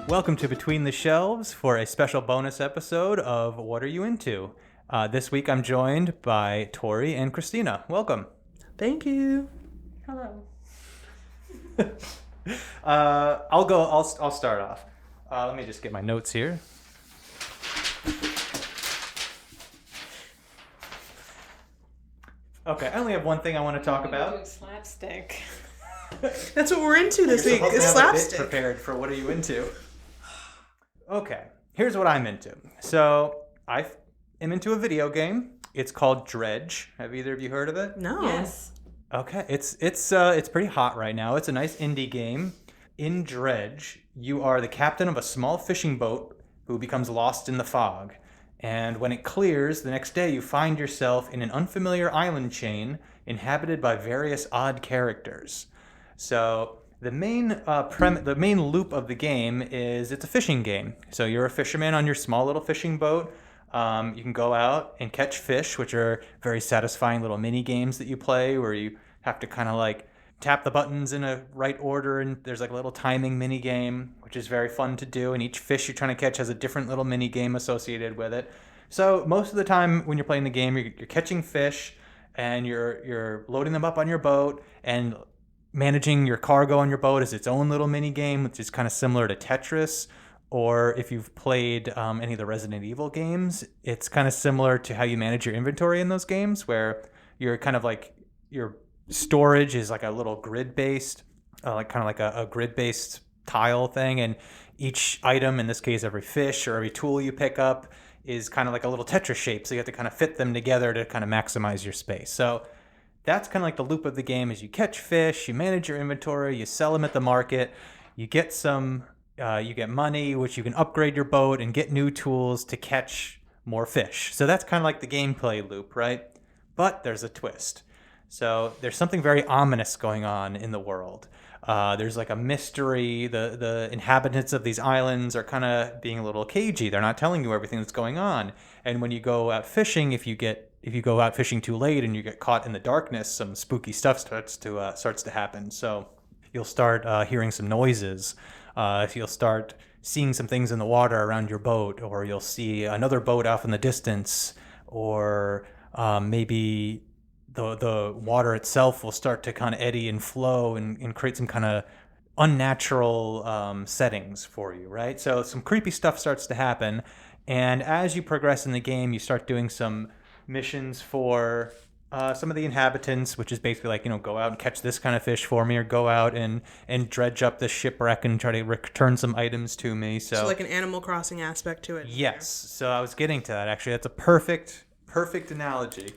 Welcome to Between the Shelves for a special bonus episode of What Are You Into? This week I'm joined by Tory and Kristina. Welcome. Thank you. Hello. I'll start off. Let me just get my notes here. Okay, I only have one thing I want to talk about. Doing slapstick. That's what we're into this week. It's Have a bit slapstick. prepared for What Are You Into? Okay, here's what I'm into. So I am into a video game. It's called Dredge. Have either of you heard of it? No. Yes. Okay, it's pretty hot right now. It's a nice indie game. In Dredge, you are the captain of a small fishing boat who becomes lost in the fog. And when it clears, the next day you find yourself in an unfamiliar island chain inhabited by various odd characters. So the main loop of the game is it's a fishing game. So you're a fisherman on your small little fishing boat. You can go out and catch fish, which are very satisfying little mini games that you play where you have to kind of like tap the buttons in a right order, and there's like a little timing mini game, which is very fun to do. And each fish you're trying to catch has a different little mini game associated with it. So most of the time when you're playing the game, you're catching fish and you're loading them up on your boat, and managing your cargo on your boat is its own little mini game, which is kind of similar to Tetris. Or if you've played any of the Resident Evil games, it's kind of similar to how you manage your inventory in those games, where you're kind of like your storage is like a little grid-based, a grid-based tile thing, and each item, in this case every fish or every tool you pick up, is kind of like a little Tetris shape, so you have to kind of fit them together to kind of maximize your space. So that's kind of like the loop of the game: is you catch fish, you manage your inventory, you sell them at the market, you get money, which you can upgrade your boat and get new tools to catch more fish. So that's kind of like the gameplay loop, right? But there's a twist. So there's something very ominous going on in the world. There's like a mystery. The inhabitants of these islands are kind of being a little cagey. They're not telling you everything that's going on. And when you go out fishing, if you go out fishing too late and you get caught in the darkness, some spooky stuff starts to happen. So you'll start hearing some noises. You'll start seeing some things in the water around your boat, or you'll see another boat off in the distance, or maybe the water itself will start to kind of eddy and flow and create some kind of unnatural settings for you, right? So some creepy stuff starts to happen, and as you progress in the game, you start doing some missions for some of the inhabitants, which is basically like, go out and catch this kind of fish for me, or go out and dredge up the shipwreck and try to return some items to me. So like an Animal Crossing aspect to it. Yes. So I was getting to that, actually. That's a perfect analogy,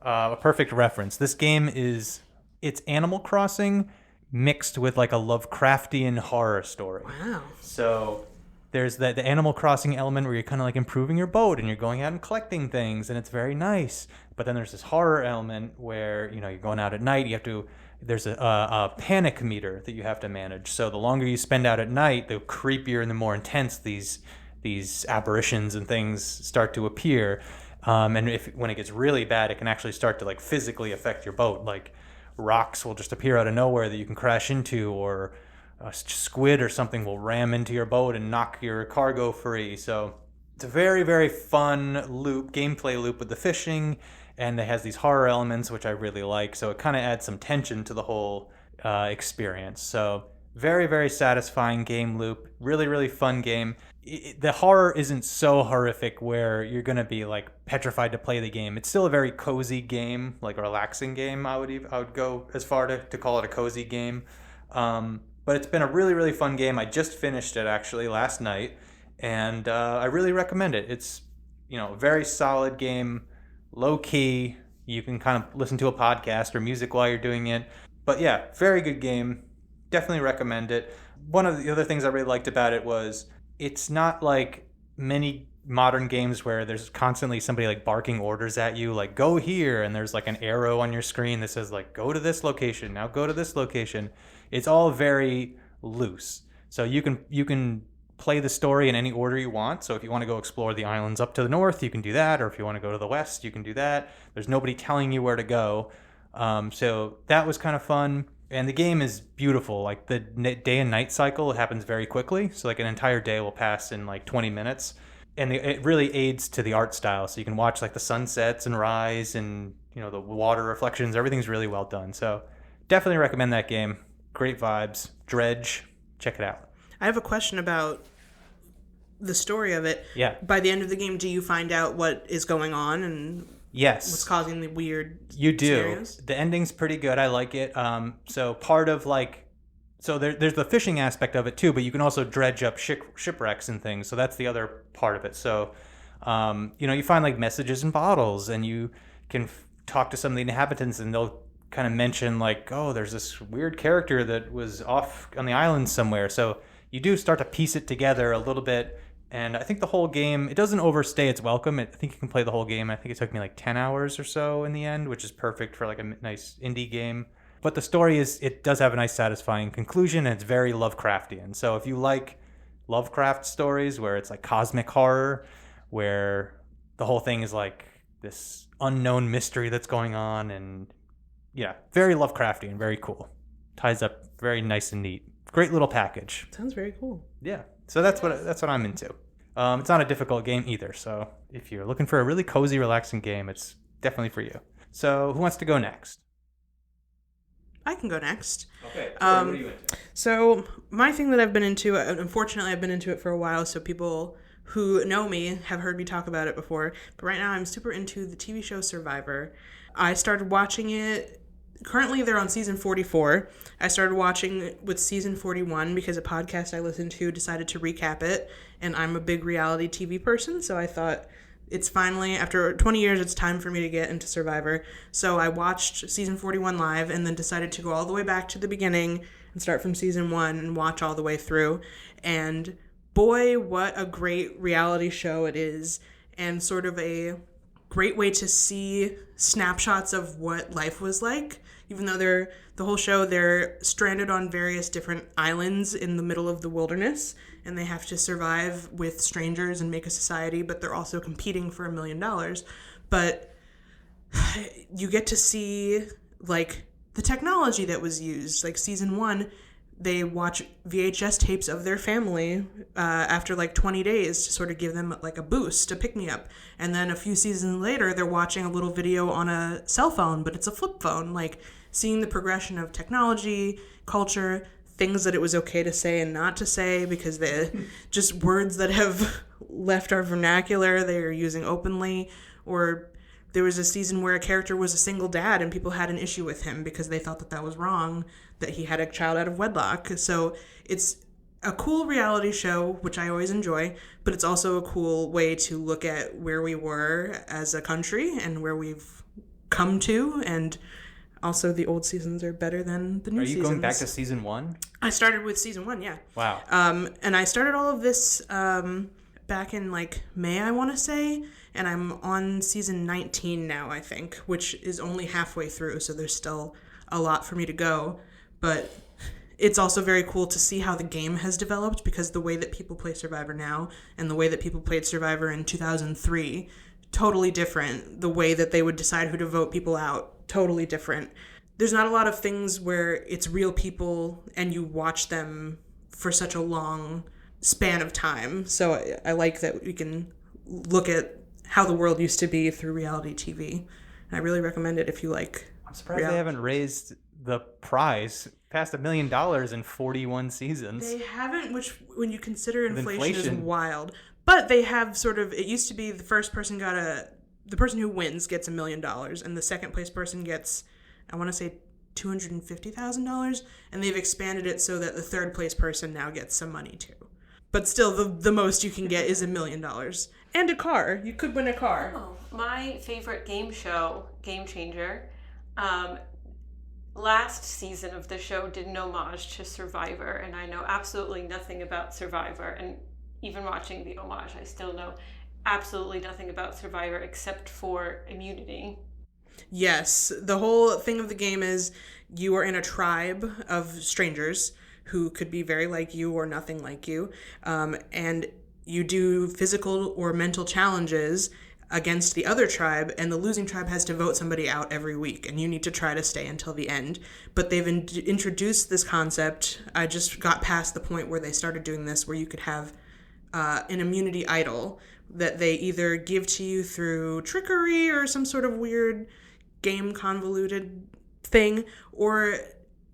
a perfect reference. This game it's Animal Crossing mixed with like a Lovecraftian horror story. Wow. So there's the Animal Crossing element where you're kind of like improving your boat and you're going out and collecting things, and it's very nice. But then there's this horror element where, you're going out at night. There's a panic meter that you have to manage. So the longer you spend out at night, the creepier and the more intense these apparitions and things start to appear. And when it gets really bad, it can actually start to like physically affect your boat. Like rocks will just appear out of nowhere that you can crash into, or a squid or something will ram into your boat and knock your cargo free. So it's a very, very fun gameplay loop with the fishing, and it has these horror elements, which I really like. So it kind of adds some tension to the whole experience. So very, very satisfying game loop. Really, really fun game. The horror isn't so horrific where you're going to be like petrified to play the game. It's still a very cozy game, like a relaxing game. I would go as far to call it a cozy game. But it's been a really, really fun game. I just finished it actually last night, and I really recommend it. It's a very solid game, low key. You can kind of listen to a podcast or music while you're doing it. But yeah, very good game. Definitely recommend it. One of the other things I really liked about it was it's not like many modern games where there's constantly somebody like barking orders at you, like go here, and there's like an arrow on your screen that says like go to this location, now go to this location. It's all very loose. So you can play the story in any order you want. So if you want to go explore the islands up to the north, you can do that, or if you want to go to the west, you can do that. There's nobody telling you where to go. So that was kind of fun. And the game is beautiful. Like the day and night cycle happens very quickly. So like an entire day will pass in like 20 minutes. And it really aids to the art style. So you can watch like the sunsets and rise and, the water reflections. Everything's really well done. So definitely recommend that game. Great vibes. Dredge. Check it out. I have a question about the story of it. Yeah. By the end of the game, do you find out what is going on and Yes. what's causing the weird You do. scenarios? The ending's pretty good. I like it. So part of there's the fishing aspect of it too, but you can also dredge up shipwrecks and things. So that's the other part of it. So, you find like messages in bottles, and you can talk to some of the inhabitants, and they'll kind of mention like, oh, there's this weird character that was off on the island somewhere. So you do start to piece it together a little bit. And I think the whole game, it doesn't overstay its welcome. I think you can play the whole game. I think it took me like 10 hours or so in the end, which is perfect for like a nice indie game. But the story it does have a nice satisfying conclusion, and it's very Lovecraftian. So if you like Lovecraft stories where it's like cosmic horror, where the whole thing is like this unknown mystery that's going on, and yeah, very Lovecraftian, very cool. Ties up very nice and neat. Great little package. Sounds very cool. Yeah. So that's what I'm into. It's not a difficult game either. So if you're looking for a really cozy, relaxing game, it's definitely for you. So who wants to go next? I can go next. Okay. What are you into? So my thing that I've been into, unfortunately I've been into it for a while, so people who know me have heard me talk about it before, but right now I'm super into the TV show Survivor. I started watching it. Currently, they're on season 44. I started watching with season 41 because a podcast I listened to decided to recap it, and I'm a big reality TV person, so I thought it's finally, after 20 years, it's time for me to get into Survivor. So I watched season 41 live and then decided to go all the way back to the beginning and start from season 1 and watch all the way through. And boy, what a great reality show it is, and sort of a great way to see snapshots of what life was like. Even though the whole show, they're stranded on various different islands in the middle of the wilderness, and they have to survive with strangers and make a society, but they're also competing for $1 million. But you get to see like the technology that was used. Like season 1, they watch VHS tapes of their family after like 20 days to sort of give them like a boost, a pick-me-up. And then a few seasons later, they're watching a little video on a cell phone, but it's a flip phone. Like seeing the progression of technology, culture, things that it was okay to say and not to say because they're just words that have left our vernacular, they are using openly. Or there was a season where a character was a single dad and people had an issue with him because they thought that was wrong, that he had a child out of wedlock. So it's a cool reality show, which I always enjoy, but it's also a cool way to look at where we were as a country and where we've come to. And also the old seasons are better than the new seasons. Are you going back to season 1? I started with season 1, yeah. Wow. And I started all of this back in like May, I want to say, and I'm on season 19 now, I think, which is only halfway through, so there's still a lot for me to go. But it's also very cool to see how the game has developed, because the way that people play Survivor now and the way that people played Survivor in 2003, totally different. The way that they would decide who to vote people out, totally different. There's not a lot of things where it's real people and you watch them for such a long span of time. So I like that we can look at how the world used to be through reality TV. And I really recommend it if you like. I'm surprised they haven't raised the prize past $1 million in 41 seasons. They haven't, which when you consider inflation is wild. But they have sort of, it used to be the first person the person who wins gets $1 million, and the second place person gets, I want to say, $250,000, and they've expanded it so that the third place person now gets some money too. But still, the most you can get is $1 million. And a car. You could win a car. Oh, my favorite game show, Game Changer, last season of the show did an homage to Survivor, and I know absolutely nothing about Survivor, and even watching the homage, I still know absolutely nothing about Survivor except for immunity. Yes, the whole thing of the game is you are in a tribe of strangers who could be very like you or nothing like you, and you do physical or mental challenges against the other tribe, and the losing tribe has to vote somebody out every week, and you need to try to stay until the end. But they've introduced this concept. I just got past the point where they started doing this, where you could have an immunity idol that they either give to you through trickery or some sort of weird game convoluted thing, or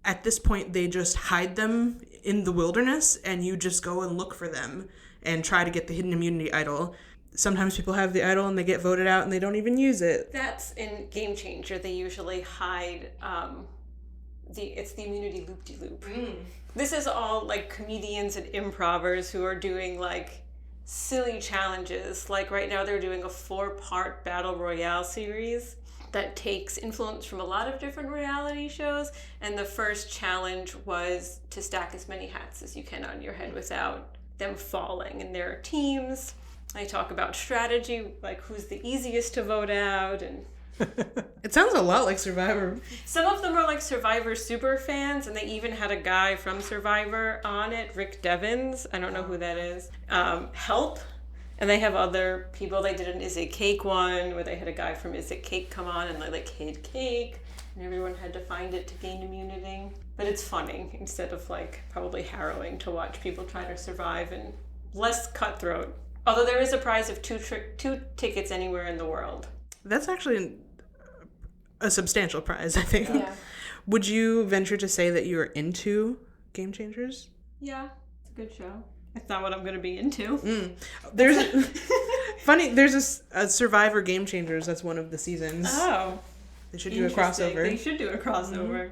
at this point they just hide them in the wilderness and you just go and look for them and try to get the hidden immunity idol. Sometimes people have the idol and they get voted out and they don't even use it. That's in Game Changer. They usually hide it's the immunity loop-de-loop. This is all like comedians and improvers who are doing like silly challenges. Like right now they're doing a 4-part battle royale series that takes influence from a lot of different reality shows. And the first challenge was to stack as many hats as you can on your head without them falling. And there are teams. I talk about strategy, like who's the easiest to vote out. And it sounds a lot like Survivor. some of them are like Survivor super fans, and they even had a guy from Survivor on it, Rick Devens. I don't know who that is. Help. And they have other people. They did an Is It Cake one where they had a guy from Is It Cake come on and they like hid cake, and everyone had to find it to gain immunity. But it's funny instead of like probably harrowing to watch people trying to survive, and less cutthroat. Although there is a prize of two tickets anywhere in the world. That's actually a substantial prize, I think. Yeah. Would you venture to say that you're into Game Changers? Yeah, it's a good show. It's not what I'm going to be into. There's there's a Survivor Game Changers. That's one of the seasons. Oh. They should do a crossover. They should do a crossover.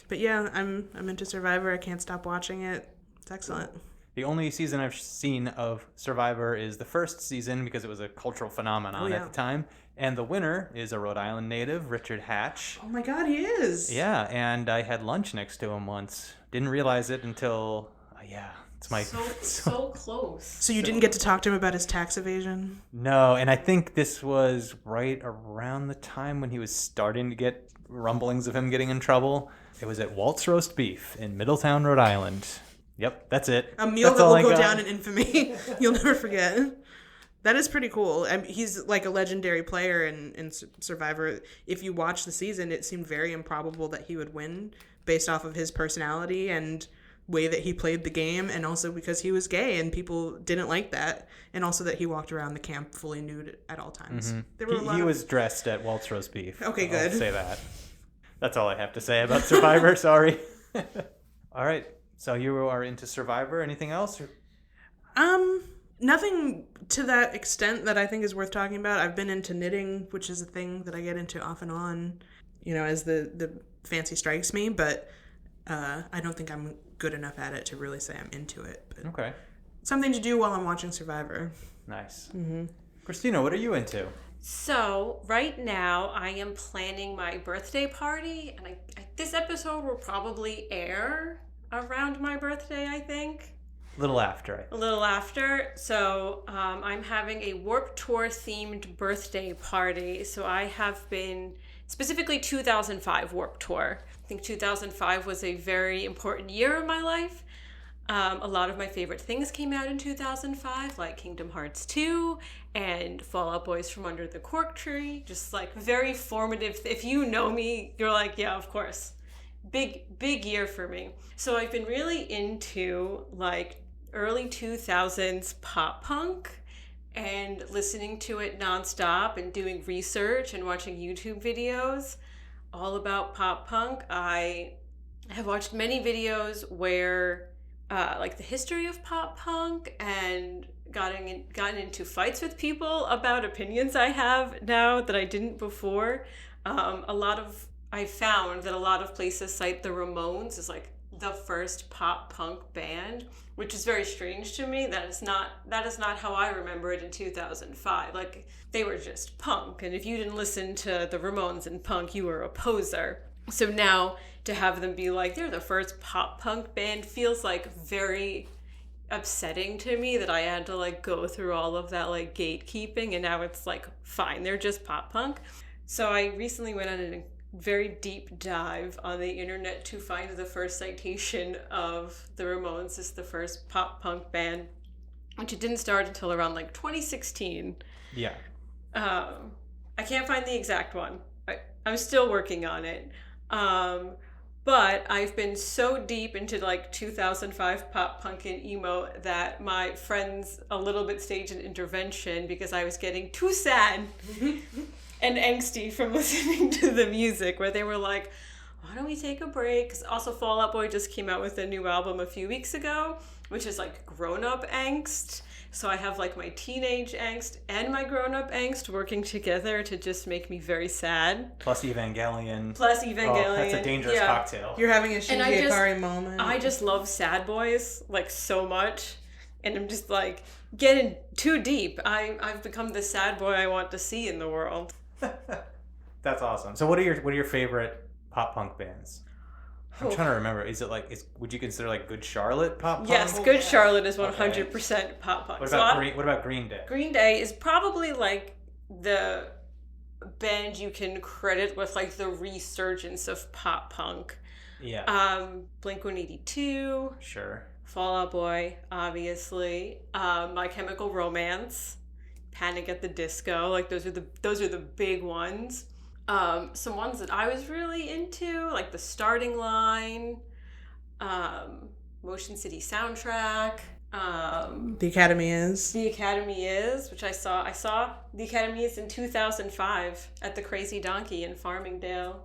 But yeah, I'm into Survivor. I can't stop watching it. It's excellent. The only season I've seen of Survivor is the first season because it was a cultural phenomenon at the time. And the winner is a Rhode Island native, Richard Hatch. Oh my God, he is. Yeah, and I had lunch next to him once. Didn't realize it until, it's my... So close. So you didn't get to talk to him about his tax evasion? No, and I think this was right around the time when he was starting to get rumblings of him getting in trouble. It was at Walt's Roast Beef in Middletown, Rhode Island. Yep, that's it. A meal that's that all will I go got. down in infamy. You'll never forget. That is pretty cool. I mean, he's like a legendary player in Survivor. If you watch the season, it seemed very improbable that he would win based off of his personality and way that he played the game, and also because he was gay and people didn't like that, and also that he walked around the camp fully nude at all times. There were He was dressed at Walt's Roast Beef. Okay, good. I'll say that. That's all I have to say about Survivor. Sorry. All right. So you are into Survivor. Anything else? Nothing to that extent that I think is worth talking about. I've been into knitting, which is a thing that I get into off and on, as the fancy strikes me, but I don't think I'm good enough at it to really say I'm into it. But Okay. something to do while I'm watching Survivor. Nice. Kristina, what are you into? So right now I am planning my birthday party, and this episode will probably air around my birthday, I think. A little after. A little after. So I'm having a Warped Tour themed birthday party. So I have been, specifically 2005 Warped Tour. I think 2005 was a very important year in my life. A lot of my favorite things came out in 2005, like Kingdom Hearts 2 and Fall Out Boys from Under the Cork Tree. Just like very formative. If you know me, you're like, yeah, of course. Big year for me. So I've been really into like early 2000s pop punk and listening to it nonstop and doing research and watching YouTube videos all about pop punk. I have watched many videos where like the history of pop punk and gotten into fights with people about opinions I have now that I didn't before. I found that a lot of places cite the Ramones as like the first pop punk band, which is very strange to me. That is not how I remember it in 2005. Like, they were just punk, and if you didn't listen to the Ramones and punk, you were a poser. So now to have them be like they're the first pop punk band feels like very upsetting to me, that I had to like go through all of that like gatekeeping, and now it's like fine, they're just pop punk. So I recently went on a very deep dive on the internet to find the first citation of the Ramones as the first pop punk band, which it didn't start until around like 2016. Yeah. I can't find the exact one. I'm still working on it. But I've been so deep into like 2005 pop punk and emo that my friends a little bit staged an intervention because I was getting too sad and angsty from listening to the music, where they were like, why don't we take a break? Because also Fall Out Boy just came out with a new album a few weeks ago, which is like grown-up angst. So I have like my teenage angst and my grown-up angst working together to just make me very sad. Plus Evangelion. Oh, that's a dangerous cocktail. You're having a Shinji Ikari moment. I just love sad boys like so much. And I'm just like getting too deep. I've become the sad boy I want to see in the world. That's awesome. So what are your favorite pop punk bands? I'm trying to remember. Is it like, would you consider like Good Charlotte pop punk? Yes, Good Charlotte is 100% pop punk. What about Green Day? Green Day is probably like the band you can credit with like the resurgence of pop punk. Yeah. Blink-182. Sure. Fall Out Boy, obviously. My Chemical Romance. Panic at the Disco. Like those are the big ones. Some ones that I was really into, like The Starting Line, Motion City Soundtrack. The Academy Is, which I saw. I saw The Academy Is in 2005 at the Crazy Donkey in Farmingdale.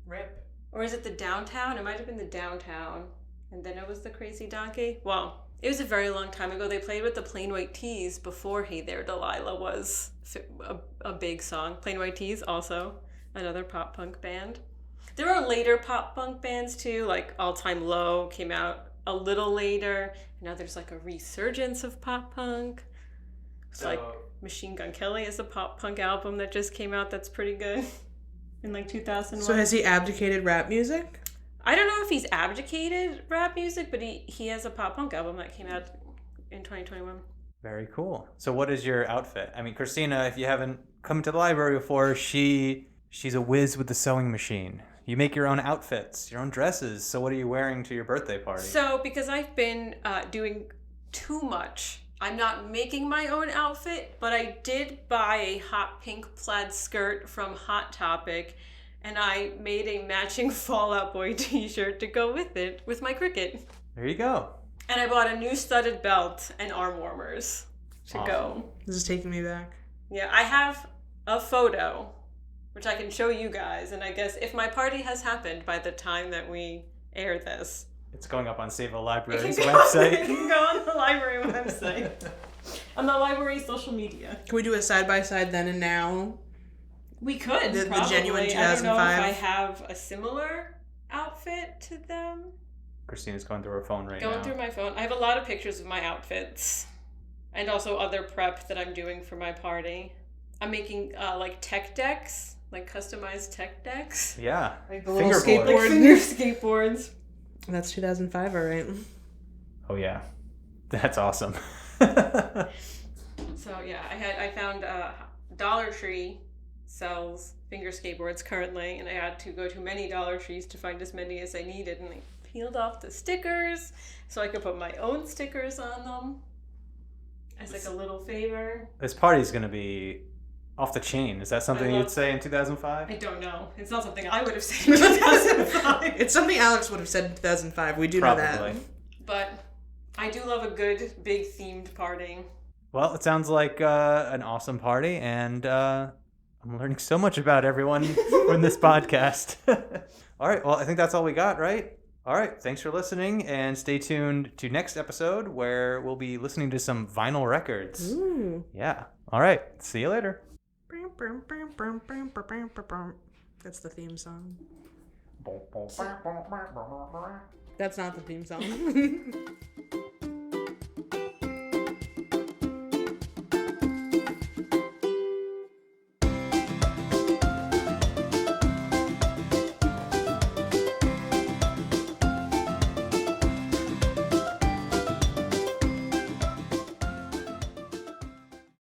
RIP. Or is it the Downtown? It might have been the Downtown. And then it was the Crazy Donkey. Well, it was a very long time ago. They played with the Plain White Tees before Hey There Delilah was a big song. Plain White Tees also. Another pop punk band. There are later pop punk bands too, like All Time Low came out a little later. Now there's like a resurgence of pop punk. It's like Machine Gun Kelly is a pop punk album that just came out that's pretty good in like 2001. So has he abdicated rap music? I don't know if he's abdicated rap music, but he has a pop punk album that came out in 2021. Very cool. So what is your outfit? I mean, Kristina, if you haven't come to the library before, She's a whiz with the sewing machine. You make your own outfits, your own dresses. So what are you wearing to your birthday party? So because I've been doing too much, I'm not making my own outfit, but I did buy a hot pink plaid skirt from Hot Topic, and I made a matching Fall Out Boy t-shirt to go with it, with my cricket. There you go. And I bought a new studded belt and arm warmers to go. This is taking me back. Yeah, I have a photo which I can show you guys, and I guess if my party has happened by the time that we air this, it's going up on Save the Library's website. It can go on the library website. On the library social media. Can we do a side-by-side then and now? We could, the genuine 2005. I don't know if I have a similar outfit to them. Kristina's going through her phone now. Going through my phone. I have a lot of pictures of my outfits. And also other prep that I'm doing for my party. I'm making like tech decks. Like customized tech decks. Yeah. Like the little skateboard. Like finger skateboards. That's 2005, all right. Oh, yeah. That's awesome. So, yeah, I found Dollar Tree sells finger skateboards currently, and I had to go to many Dollar Trees to find as many as I needed, and I peeled off the stickers so I could put my own stickers on them as like a little favor. This party's going to be off the chain. Is that something you'd say in 2005? I don't know. It's not something I would have said in 2005. It's something Alex would have said in 2005. We do know that. But I do love a good, big themed party. Well, it sounds like an awesome party, and I'm learning so much about everyone in this podcast. All right. Well, I think that's all we got, right? All right. Thanks for listening, and stay tuned to next episode where we'll be listening to some vinyl records. Ooh. Yeah. All right. See you later. That's the theme song. That's not the theme song.